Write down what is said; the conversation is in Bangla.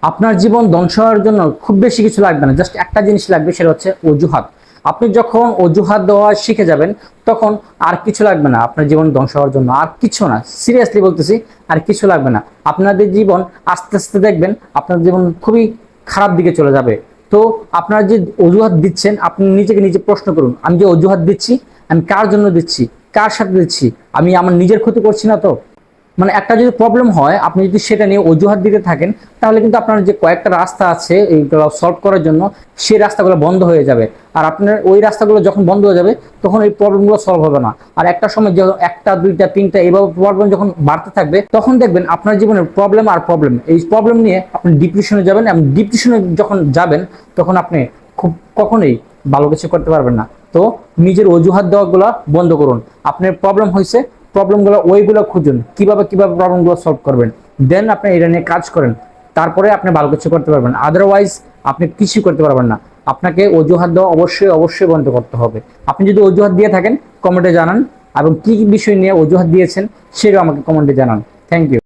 আপনার জীবন ধ্বংস হওয়ার জন্য খুব বেশি কিছু লাগবে না, জাস্ট একটা জিনিস লাগবে, সেটা হচ্ছে অজুহাত। আপনি যখন অজুহাত দেওয়া শিখে যাবেন তখন আর কিছু লাগবে না আপনার জীবন ধ্বংস হওয়ার জন্য, আর কিছু না, সিরিয়াসলি বলতেছি, আর কিছু লাগবে না। আপনাদের জীবন আস্তে আস্তে দেখবেন আপনার জীবন খুবই খারাপ দিকে চলে যাবে। তো আপনারা যে অজুহাত দিচ্ছেন, আপনি নিজেকে নিজে প্রশ্ন করুন, আমি যে অজুহাত দিচ্ছি আমি কার জন্য দিচ্ছি, কার সাথে দিচ্ছি, আমি আমার নিজের ক্ষতি করছি না তো? মানে একটা যদি প্রবলেম হয় আপনি যদি সেটা নিয়ে অজুহাত দিতে থাকেন, তাহলে কিন্তু আপনার যে কয়েকটা রাস্তা আছে এইগুলো সলভ করার জন্য, সেই রাস্তাগুলো বন্ধ হয়ে যাবে। আর আপনার ওই রাস্তাগুলো যখন বন্ধ হয়ে যাবে তখন এই প্রবলেমগুলো সলভ হবে না। আর একটা সময় যখন একটা দুইটা তিনটা এইভাবে প্রবলেম যখন বাড়তে থাকবে, তখন দেখবেন আপনার জীবনের প্রবলেম আর প্রবলেম, এই প্রবলেম নিয়ে আপনি ডিপ্রেশনে যাবেন, এবং ডিপ্রেশনে যখন যাবেন তখন আপনি খুব কখনোই ভালো কিছু করতে পারবেন না। তো নিজের অজুহাত দেওয়াগুলো বন্ধ করুন। আপনার প্রবলেম হয়েছে, প্রবলেমগুলো ওইগুলো খুঁজুন, কিভাবে কিভাবে প্রবলেমগুলো সলভ করবেন, দেন আপনি এটা নিয়ে কাজ করেন, তারপরে আপনি ভালো কিছু করতে পারবেন। আদারওয়াইজ আপনি কিছু করতে পারবেন না। আপনাকে অজুহাত দেওয়া অবশ্যই অবশ্যই বন্ধ করতে হবে। আপনি যদি অজুহাত দিয়ে থাকেন কমেন্টে জানান, এবং কি কি বিষয় নিয়ে অজুহাত দিয়েছেন সেটাও আমাকে কমেন্টে জানান। Thank you.